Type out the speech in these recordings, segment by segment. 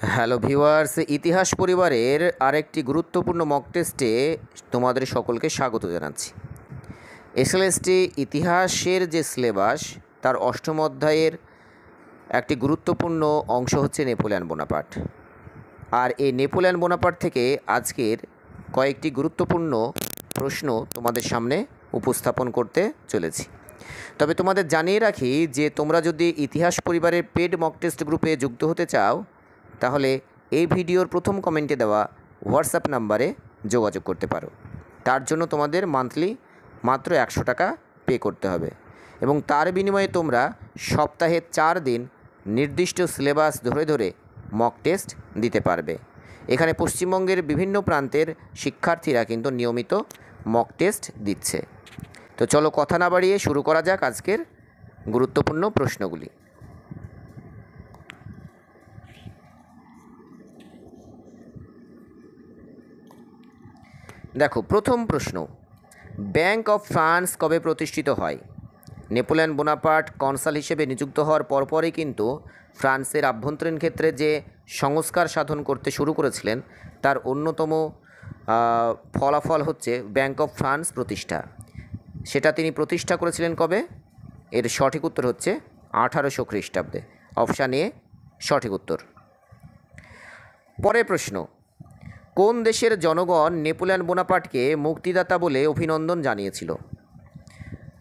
Hello viewers, ইতিহাস পরিবারের আরেকটি গুরুত্বপূর্ণ মক টেস্টে তোমাদের সকলকে স্বাগত জানাচ্ছি। এসএলএসটি ইতিহাসের যে সিলেবাস তার অষ্টম অধ্যায়ের একটি গুরুত্বপূর্ণ অংশ হচ্ছে নেপোলিয়ন বোনাপার্ট। আর এই নেপোলিয়ন বোনাপার্ট থেকে আজকের কয়েকটি গুরুত্বপূর্ণ প্রশ্ন তোমাদের সামনে উপস্থাপন করতে চলেছি। তবে তোমাদের জানিয়ে রাখি যে তোমরা যদি ইতিহাস পরিবারের পেড মক টেস্ট গ্রুপে যুক্ত হতে চাও তাহলে এই ভিডিওর প্রথম কমেন্টে দেওয়া হোয়াটসঅ্যাপ নাম্বারে যোগাযোগ করতে পারো। তার জন্য তোমাদের মান্থলি মাত্র 100 টাকা পে করতে হবে এবং তার বিনিময়ে তোমরা সপ্তাহে 4 দিন নির্দিষ্ট সিলেবাস ধরে ধরে মক টেস্ট দিতে পারবে। এখানে পশ্চিমবঙ্গের বিভিন্ন প্রান্তের শিক্ষার্থীরা কিন্তু নিয়মিত মক টেস্ট দিচ্ছে। তো চলো কথা না বাড়িয়ে শুরু করা যাক আজকের গুরুত্বপূর্ণ প্রশ্নগুলি। দেখো, প্রথম প্রশ্ন, ব্যাংক অফ ফ্রান্স কবে প্রতিষ্ঠিত হয়? নেপোলিয়ন বোনাপার্ট কনসাল হিসেবে নিযুক্ত হওয়ার পরপরই কিন্তু ফ্রান্সের আভ্যন্তরীণ ক্ষেত্রে যে সংস্কার সাধন করতে শুরু করেছিলেন তার অন্যতম ফলাফল হচ্ছে ব্যাংক অফ ফ্রান্স প্রতিষ্ঠা। সেটা তিনি প্রতিষ্ঠা করেছিলেন কবে? এর সঠিক উত্তর হচ্ছে 1800 খ্রিস্টাব্দে। অপশান এ সঠিক উত্তর। পরের প্রশ্ন, কোন দেশের জনগণ নেপোলিয়ন বোনাপার্টকে মুক্তিদাতা বলে অভিনন্দন জানিয়েছিল?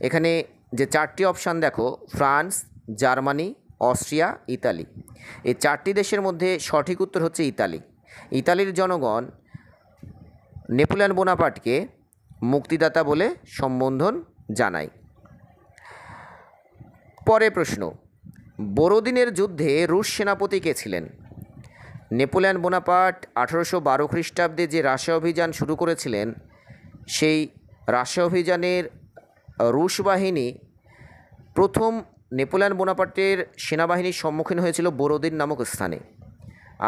এখানে যে 4টি অপশান দেখো, ফ্রান্স, জার্মানি, অস্ট্রিয়া, ইতালি। এই 4টি দেশের মধ্যে সঠিক উত্তর হচ্ছে ইতালি। ইতালির জনগণ নেপোলিয়ন বোনাপার্টকে মুক্তিদাতা বলে সম্বোধন জানায়। পরের প্রশ্ন, বড়দিনের যুদ্ধে রুশ সেনাপতি কে ছিলেন? নেপোলিয়ন বোনাপার্ট 1812 খ্রিস্টাব্দে যে রাশিয়া অভিযান শুরু করেছিলেন সেই রাশিয়া অভিযানের রুশ বাহিনী প্রথম নেপোলিয়ন বোনাপার্টের সেনাবাহিনীর সম্মুখীন হয়েছিল বোরোদিন নামক স্থানে।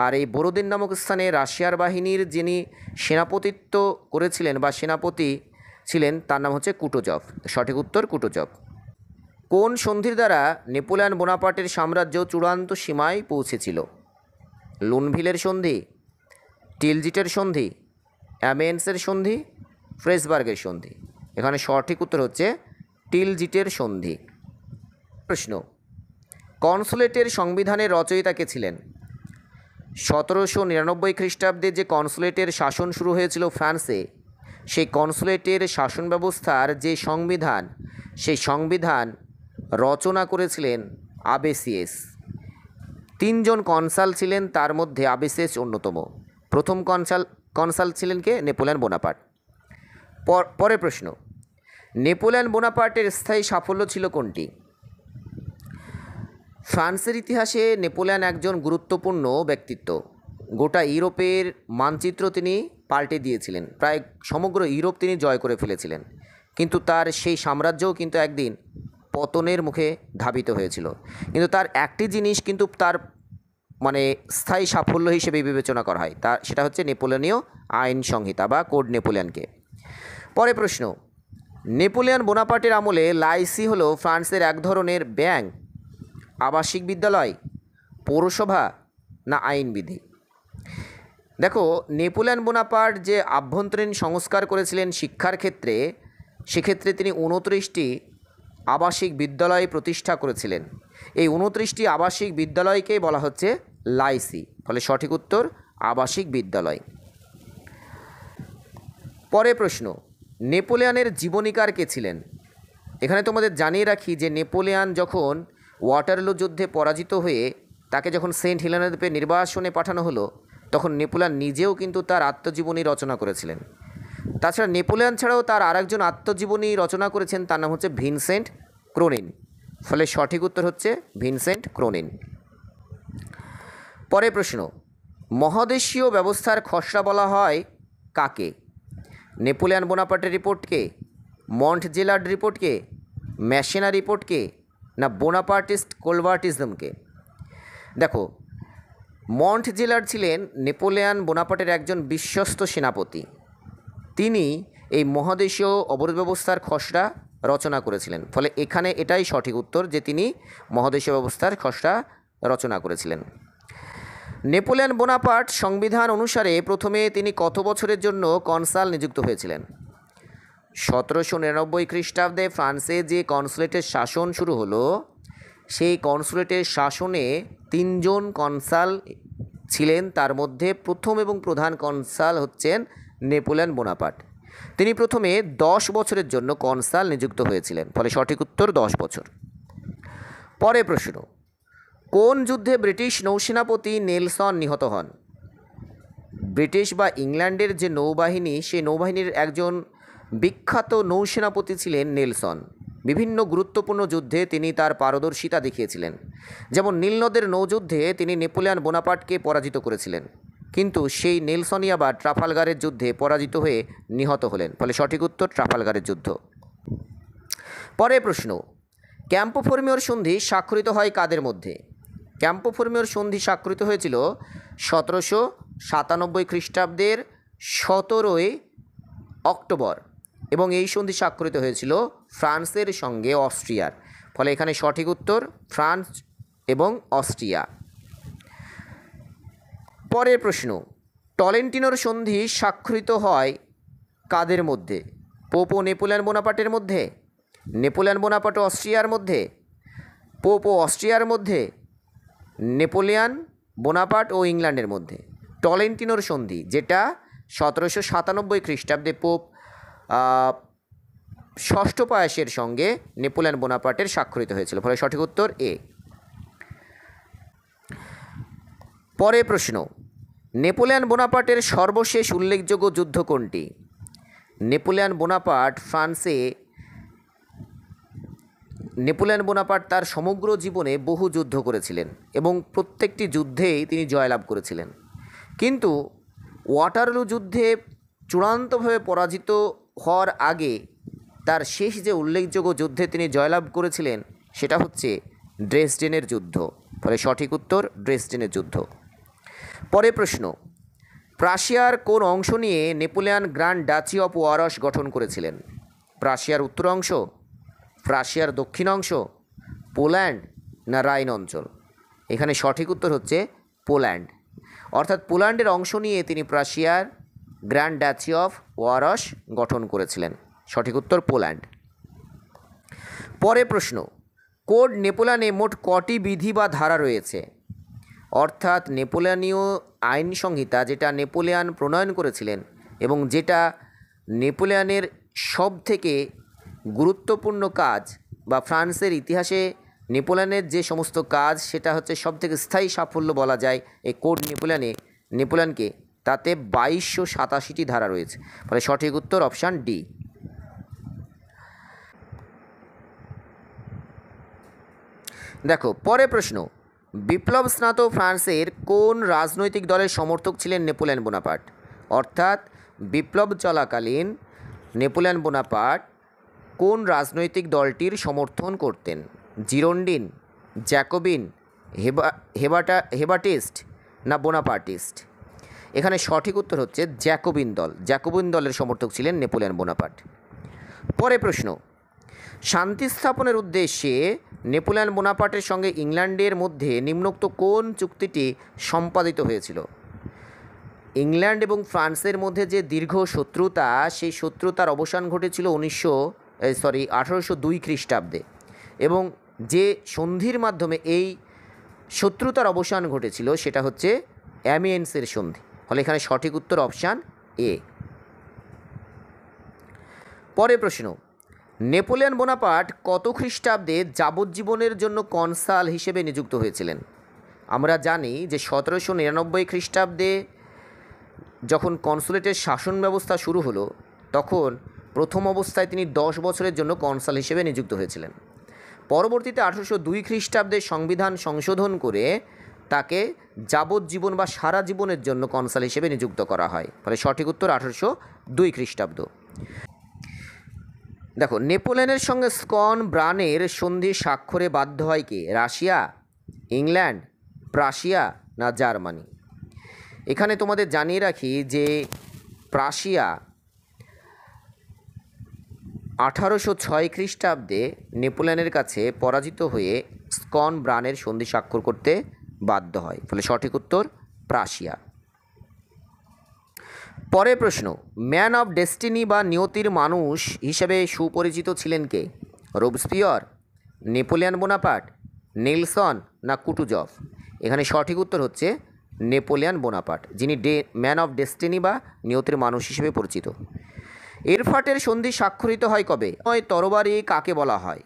আর এই বোরোদিন নামক স্থানে রাশিয়ার বাহিনীর যিনি সেনাপতিত্ব করেছিলেন বা সেনাপতি ছিলেন তার নাম হচ্ছে কুটোজভ। সঠিক উত্তর কুটোজভ। কোন সন্ধির দ্বারা নেপোলিয়ন বোনাপার্টের সাম্রাজ্য চূড়ান্ত সীমায় পৌঁছেছিল? লুনভিলের সন্ধি, টিলজিটের সন্ধি, অ্যামেন্সের সন্ধি, ফ্রেসবার্গের সন্ধি। এখানে সঠিক উত্তর হচ্ছে টিলজিটের সন্ধি। প্রশ্ন, কনসুলেটের সংবিধানের রচয়িতা কে ছিলেন? 1799 খ্রিস্টাব্দে যে কনসুলেটের শাসন শুরু হয়েছিল ফ্রান্সে, সেই কনসুলেটের শাসন ব্যবস্থার যে সংবিধান, সেই সংবিধান রচনা করেছিলেন আবেসিয়েস। 3 জন কনসাল ছিলেন, তার মধ্যে আবেসিয়েস অন্যতম। প্রথম কনসাল ছিলেন কে? Napoleon Bonaparte. পরের প্রশ্ন, নেপোলিয়ন বোনাপার্টের স্থায়ী সাফল্য ছিল কোনটি? ফ্রান্সের ইতিহাসে নেপোলিয়ন একজন গুরুত্বপূর্ণ ব্যক্তিত্ব। গোটা ইউরোপের মানচিত্র তিনি পাল্টে দিয়েছিলেন, প্রায় সমগ্র ইউরোপ তিনি জয় করে ফেলেছিলেন। কিন্তু তার সেই সাম্রাজ্যও কিন্তু একদিন পতনের মুখে ধাবিত হয়েছিল। কিন্তু তার একটি জিনিস কিন্তু তার স্থায়ী সাফল্য হিসেবে বিবেচনা করা হয়, সেটা হচ্ছে নেপোলিয়নীয় আইন সংহিতা বা কোড নেপোলিয়নকে। পরে প্রশ্ন, নেপোলিয়ন বোনাপার্টের আমলে লাইসি হলো ফ্রান্সের এক ধরনের ব্যাংক, আবাসিক বিদ্যালয়, পৌরসভা না আইনবিধি? দেখো, নেপোলিয়ন বোনাপার্ট যে আভ্যন্তরীণ সংস্কার করেছিলেন শিক্ষার ক্ষেত্রে, সেক্ষেত্রে তিনি 29টি আবাসিক বিদ্যালয় প্রতিষ্ঠা করেছিলেন। এই 29টি আবাসিক বিদ্যালয়কেই বলা হচ্ছে লাইসি। ফলে সঠিক উত্তর আবাসিক বিদ্যালয়। পরের প্রশ্ন, নেপোলিয়নের জীবনীকার কে ছিলেন? এখানে তোমাদের জানিয়ে রাখি যে নেপোলিয়ন যখন ওয়াটারলু যুদ্ধে পরাজিত হয়ে তাকে যখন সেন্ট হেলেনা দ্বীপে নির্বাসনে পাঠানো হলো, তখন নেপোলিয়ন নিজেও কিন্তু তার আত্মজীবনী রচনা করেছিলেন। তাছাড়া নেপোলিয়ন ছাড়াও তার আরেকজন আত্মজীবনী রচনা করেছেন, তার নাম হচ্ছে ভিনসেন্ট ক্রোনিন। ফলে সঠিক উত্তর হচ্ছে ভিনসেন্ট ক্রোনিন। পরের প্রশ্ন, মহাদেশীয় ব্যবস্থার খসড়া বলা হয় কাকে? নেপোলিয়ন বোনাপার্টের রিপোর্টকে, মন্টজেলার্ড রিপোর্টকে, ম্যাসেনা রিপোর্টকে না বোনাপার্টিস্ট কোলবার্টিজমকে? দেখো, মন্টজেলার্ড ছিলেন নেপোলিয়ন বোনাপার্টের একজন বিশ্বস্ত সেনাপতি। তিনি এই মহাদেশীয় অবরোধ ব্যবস্থার খসড়া রচনা করেছিলেন। ফলে এখানে এটাই সঠিক উত্তর যে তিনি মহাদেশীয় ব্যবস্থার খসড়া রচনা করেছিলেন। নেপোলিয়ন বোনাপার্ট সংবিধান অনুসারে প্রথমে তিনি কত বছরের জন্য কনসাল নিযুক্ত হয়েছিলেন? 1799 খ্রিস্টাব্দে ফ্রান্সে যে কনসুলেটের শাসন শুরু হলো, সেই কনসুলেটের শাসনে 3 জন কনসাল ছিলেন। তার মধ্যে প্রথম এবং প্রধান কনসাল হচ্ছেন নেপোলিয়ন বোনাপার্ট। তিনি প্রথমে 10 বছরের জন্য কনসাল নিযুক্ত হয়েছিলেন, ফলে সঠিক উত্তর 10 বছর। পরের প্রশ্ন, কোন যুদ্ধে ব্রিটিশ নৌসেনাপতি নেলসন নিহত হন? ব্রিটিশ বা ইংল্যান্ডের যে নৌবাহিনী, সেই নৌবাহিনীর একজন বিখ্যাত নৌসেনাপতি ছিলেন নেলসন। বিভিন্ন গুরুত্বপূর্ণ যুদ্ধে তিনি তার পারদর্শিতা দেখিয়েছিলেন। যেমন নীলনদের নৌযুদ্ধে তিনি নেপোলিয়ন বোনাপার্টকে পরাজিত করেছিলেন, কিন্তু সেই নেলসনই আবার ট্রাফালগারের যুদ্ধে পরাজিত হয়ে নিহত হলেন, ফলে সঠিক উত্তর ট্রাফালগারের যুদ্ধ। পরের প্রশ্ন, ক্যাম্পো ফর্মিওর সন্ধি স্বাক্ষরিত হয় কাদের মধ্যে? ক্যাম্পো ফর্মিওর সন্ধি স্বাক্ষরিত হয়েছিল 1797 খ্রিস্টাব্দের 17 অক্টোবর, এবং এই সন্ধি স্বাক্ষরিত হয়েছিল ফ্রান্সের সঙ্গে অস্ট্রিয়ার, ফলে এখানে সঠিক উত্তর ফ্রান্স এবং অস্ট্রিয়া। পরের প্রশ্ন, টলেন্টিনোর সন্ধি স্বাক্ষরিত হয় কাদের মধ্যে? পোপ ও নেপোলিয়ন বোনাপার্টের মধ্যে, নেপোলিয়ন বোনাপার্ট ও অস্ট্রিয়ার মধ্যে, পোপ ও অস্ট্রিয়ার মধ্যে, নেপোলিয়ন বোনাপার্ট ও ইংল্যান্ডের মধ্যে। টলেন্টিনোর সন্ধি, যেটা 1797 খ্রিস্টাব্দে পোপ ষষ্ঠ পায়াসের সঙ্গে নেপোলিয়ন বোনাপার্টের স্বাক্ষরিত হয়েছিল, ফলে সঠিক উত্তর এ। পরের প্রশ্ন, নেপোলিয়ন বোনাপার্টের সর্বশেষ উল্লেখযোগ্য যুদ্ধ কোনটি? নেপোলিয়ন বোনাপার্ট নেপোলিয়ন বোনাপার্ট তার সমগ্র জীবনে বহু যুদ্ধ করেছিলেন এবং প্রত্যেকটি যুদ্ধেই তিনি জয়লাভ করেছিলেন, কিন্তু ওয়াটারলু যুদ্ধে চূড়ান্তভাবে পরাজিত হওয়ার আগে তার শেষ যে উল্লেখযোগ্য যুদ্ধে তিনি জয়লাভ করেছিলেন সেটা হচ্ছে ড্রেসডেনের যুদ্ধ, ফলে সঠিক উত্তর ড্রেসডেনের যুদ্ধ। পরের প্রশ্ন, প্রাশিয়ার কোন অংশ নিয়ে Napoleon grand duchy of Warsaw গঠন করেছিলেন? প্রাশিয়ার উত্তর অংশ, প্রাশিয়ার দক্ষিণ অংশ, পোল্যান্ড না রাইন অঞ্চল? এখানে সঠিক উত্তর হচ্ছে পোল্যান্ড, অর্থাৎ পোল্যান্ডের অংশ নিয়ে তিনি প্রাশিয়ার গ্র্যান্ড ডাচি অফ ওয়ারশ গঠন করেছিলেন, সঠিক উত্তর পোল্যান্ড। পরের প্রশ্ন, কোড নেপোলিয়নে মোট কটি বিধি বা ধারা রয়েছে? অর্থাৎ নেপোলিয়নীয় আইন সংহিতা, যেটা নেপোলিয়ন প্রণয়ন করেছিলেন এবং যেটা নেপোলিয়নের সবথেকে গুরুত্বপূর্ণ কাজ, বা ফ্রান্সের ইতিহাসে নেপোলিয়নের যে সমস্ত কাজ, সেটা হচ্ছে সবথেকে স্থায়ী সাফল্য বলা যায় এই কোড নেপোলিয়নকে, তাতে 2287টি ধারা রয়েছে, ফলে সঠিক উত্তর অপশান ডি। দেখো পরের প্রশ্ন, বিপ্লব স্নাত ফ্রান্সের কোন রাজনৈতিক দলের সমর্থক ছিলেন নেপোলিয়ন বোনাপার্ট? অর্থাৎ বিপ্লব চলাকালীন নেপোলিয়ন বোনাপার্ট কোন রাজনৈতিক দলটির সমর্থন করতেন? জিরোন্ডিন, জ্যাকোবিন, হেবাটিস্ট না বোনাপার্টিস্ট? এখানে সঠিক উত্তর হচ্ছে জ্যাকোবিন দল। জ্যাকোবিন দলের সমর্থক ছিলেন নেপোলিয়ন বোনাপার্ট। পরের প্রশ্ন, শান্তি স্থাপনের উদ্দেশ্যে নেপোলিয়ন বোনাপার্টের সঙ্গে ইংল্যান্ডের মধ্যে নিম্নোক্ত কোন চুক্তিটি সম্পাদিত হয়েছিল? ইংল্যান্ড এবং ফ্রান্সের মধ্যে যে দীর্ঘ শত্রুতা, সেই শত্রুতার অবসান ঘটেছিল 1802 খ্রিস্টাব্দে, এবং যে সন্ধির মাধ্যমে এই শত্রুতার অবসান ঘটেছিল সেটা হচ্ছে অ্যামিয়েন্সের সন্ধি, ফলে এখানে সঠিক উত্তর অপশান এ। পরের প্রশ্ন, নেপোলিয়ন বোনাপার্ট কত খ্রিস্টাব্দে যাবজ্জীবনের জন্য কনসাল হিসেবে নিযুক্ত হয়েছিলেন? আমরা জানি যে 1799 খ্রিস্টাব্দে যখন কনসুলেটের শাসন ব্যবস্থা শুরু হলো, তখন প্রথম অবস্থায় তিনি 10 বছরের জন্য কনসাল হিসেবে নিযুক্ত হয়েছিলেন। পরবর্তীতে 1802 খ্রিস্টাব্দে সংবিধান সংশোধন করে তাকে যাবজ্জীবন বা সারা জীবনের জন্য কনসাল হিসেবে নিযুক্ত করা হয়, ফলে সঠিক উত্তর 1802 খ্রিস্টাব্দ। দেখো, নেপোলিয়নের সঙ্গে স্কন ব্রানের সন্ধি স্বাক্ষরে বাধ্য হয় কে? রাশিয়া, ইংল্যান্ড, প্রাশিয়া না জার্মানি? এখানে তোমাদের জানিয়ে রাখি যে প্রাশিয়া 1806 খ্রিস্টাব্দে নেপোলিয়নের কাছে পরাজিত হয়ে স্কন ব্রানের সন্ধি স্বাক্ষর করতে বাধ্য হয়, ফলে সঠিক উত্তর প্রাশিয়া। পরের প্রশ্ন, ম্যান অফ ডেস্টিনি বা নিয়তির মানুষ হিসেবে সুপরিচিত ছিলেন কে? রোবস্পিয়র, নেপোলিয়ন বোনাপার্ট, নেলসন না কুটুজফ? এখানে সঠিক উত্তর হচ্ছে নেপোলিয়ন বোনাপার্ট, যিনি ম্যান অফ ডেস্টিনি বা নিয়তির মানুষ হিসেবে পরিচিত। এরফাটের সন্ধি স্বাক্ষরিত হয় কবে? তরবারি কাকে বলা হয়?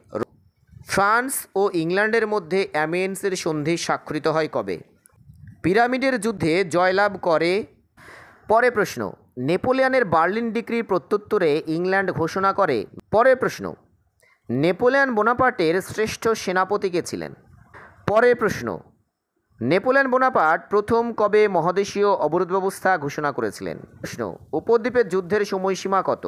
ফ্রান্স ও ইংল্যান্ডের মধ্যে অ্যামিয়েন্সের সন্ধি স্বাক্ষরিত হয় কবে? পিরামিডের যুদ্ধে জয়লাভ করে। পরের প্রশ্ন, নেপোলিয়নের বার্লিন ডিক্রির প্রত্যুত্তরে ইংল্যান্ড ঘোষণা করে। পরের প্রশ্ন, নেপোলিয়ন বোনাপার্টের শ্রেষ্ঠ সেনাপতি কে ছিলেন? পরের প্রশ্ন, নেপোলিয়ন বোনাপার্ট প্রথম কবে মহাদেশীয় অবরোধ ব্যবস্থা ঘোষণা করেছিলেন? প্রশ্ন, উপদ্বীপের যুদ্ধের সময়সীমা কত?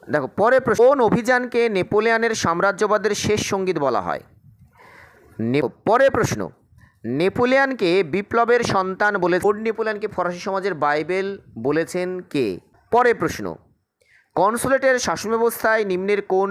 দেখো, পরের প্রশ্ন, কোন অভিযানকে নেপোলিয়নের সাম্রাজ্যবাদের শেষ সঙ্গীত বলা হয়? পরের প্রশ্ন, নেপোলিয়নকে বিপ্লবের সন্তান বলে নেপোলিয়নকে ফরাসি সমাজের বাইবেল বলেছেন কে? পরের প্রশ্ন, কনসুলেটের শাসন ব্যবস্থায় নিম্নের কোন